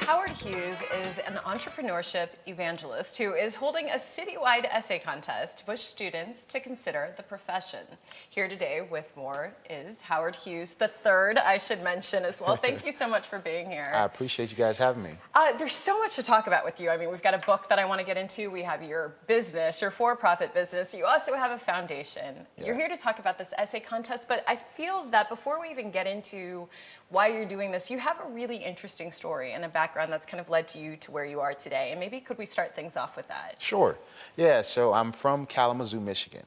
Howard Hughes is an entrepreneurship evangelist who is holding a citywide essay contest to push students to consider the profession. Here today with more is Howard Hughes III, I should mention as well. Thank you so much for being here. I appreciate you guys having me. There's so much to talk about with you. I mean, we've got a book that I want to get into. We have your business, your for-profit business. You also have a foundation. Yeah. You're here to talk about this essay contest, but I feel that before we even get into why you're doing this, you have a really interesting story and a background that's kind of led to you to where you are today. And maybe could we start things off with that? Sure. Yeah, so I'm from Kalamazoo, Michigan,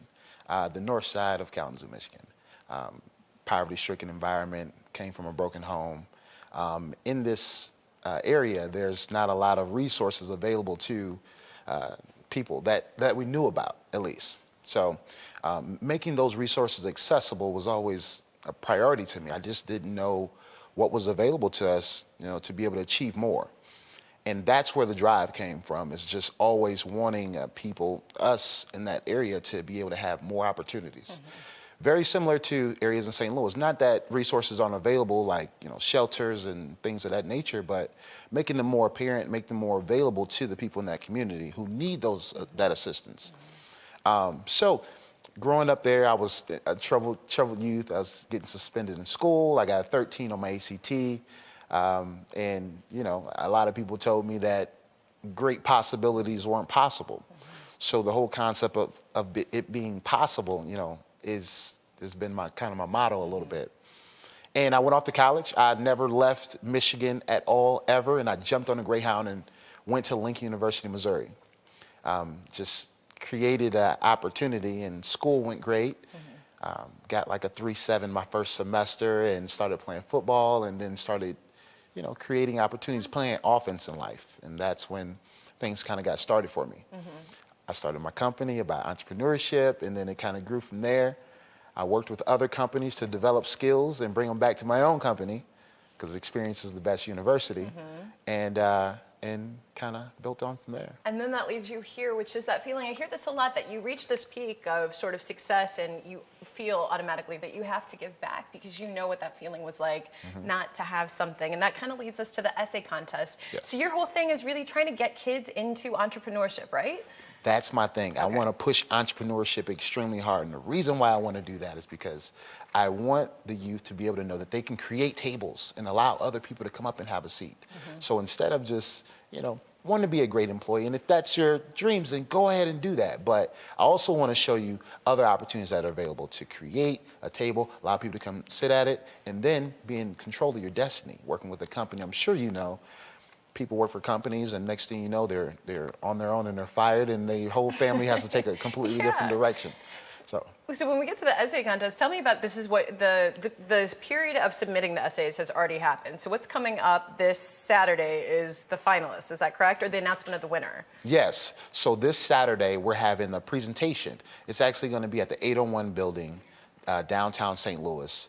the north side of Kalamazoo, Michigan. Poverty-stricken environment, came from a broken home. In this area, there's not a lot of resources available to people that we knew about, at least. So making those resources accessible was always a priority to me. I just didn't know what was available to us, to be able to achieve more. And that's where the drive came from, is just always wanting us in that area to be able to have more opportunities. Mm-hmm. Very similar to areas in St. Louis. Not that resources aren't available, like shelters and things of that nature, but making them more apparent, make them more available to the people in that community who need that assistance. Mm-hmm. So growing up there, I was a troubled youth. I was getting suspended in school. I got 13 on my ACT. And a lot of people told me that great possibilities weren't possible. Mm-hmm. So the whole concept of it being possible, has been my motto a little bit. And I went off to college. I never left Michigan at all, ever. And I jumped on a Greyhound and went to Lincoln University, Missouri. Just created an opportunity, and school went great. Mm-hmm. Got like a 3.7 my first semester and started playing football, and then started creating opportunities, playing offense in life. And that's when things kind of got started for me. Mm-hmm. I started my company about entrepreneurship, and then it kind of grew from there. I worked with other companies to develop skills and bring them back to my own company, because experience is the best university. Mm-hmm. And kind of built on from there. And then that leads you here, which is that feeling, I hear this a lot, that you reach this peak of sort of success and you feel automatically that you have to give back because you know what that feeling was like, mm-hmm. not to have something. And that kind of leads us to the essay contest. Yes. So your whole thing is really trying to get kids into entrepreneurship, right? That's my thing. Okay. I want to push entrepreneurship extremely hard. And the reason why I want to do that is because I want the youth to be able to know that they can create tables and allow other people to come up and have a seat. Mm-hmm. So instead of just, wanting to be a great employee, and if that's your dreams, then go ahead and do that. But I also want to show you other opportunities that are available to create a table, allow people to come sit at it, and then be in control of your destiny, working with a company. I'm sure people work for companies, and next thing you know, they're on their own and they're fired, and the whole family has to take a completely different direction. So when we get to the essay contest, tell me about, this is what the period of submitting the essays has already happened. So what's coming up this Saturday is the finalists, is that correct? Or the announcement of the winner? Yes. So this Saturday, we're having a presentation. It's actually going to be at the 801 building, downtown St. Louis.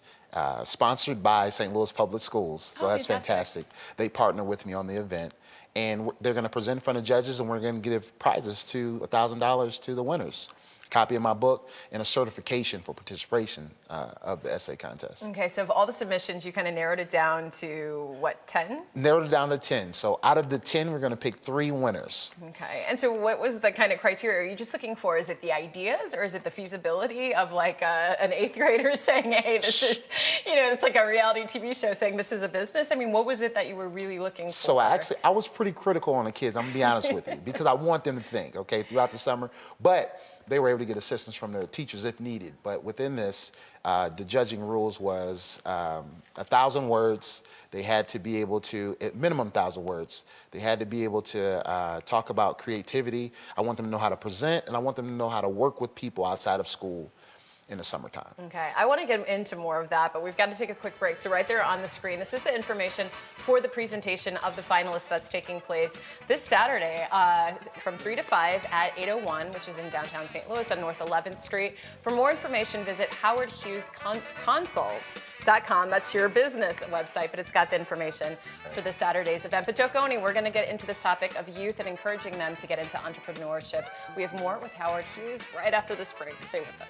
Sponsored by St. Louis Public Schools, so that's fantastic. They partner with me on the event, and they're going to present in front of judges, and we're going to give prizes to $1,000 to the winners. Copy of my book and a certification for participation of the essay contest. Okay, so of all the submissions, you kind of narrowed it down to what, 10? Narrowed it down to 10. So out of the 10, we're going to pick 3 winners. Okay, and so what was the kind of criteria? Are you just looking for, is it the ideas, or is it the feasibility of like an 8th grader saying, hey, this is, it's like a reality TV show saying this is a business? I mean, what was it that you were really looking for? So I was pretty critical on the kids, I'm going to be honest with you, because I want them to think, throughout the summer. But they were able to get assistance from their teachers if needed. But within this, the judging rules was 1,000 words. They had to be able to, at minimum 1,000 words, they had to be able to talk about creativity. I want them to know how to present, and I want them to know how to work with people outside of school in the summertime. Okay, I want to get into more of that, but we've got to take a quick break. So right there on the screen, this is the information for the presentation of the finalists that's taking place this Saturday from 3 to 5 at 801, which is in downtown St. Louis on North 11th Street. For more information, visit howardhughesconsults.com. That's your business website, but it's got the information for this Saturday's event. But don't go anywhere. We're going to get into this topic of youth and encouraging them to get into entrepreneurship. We have more with Howard Hughes right after this break. Stay with us.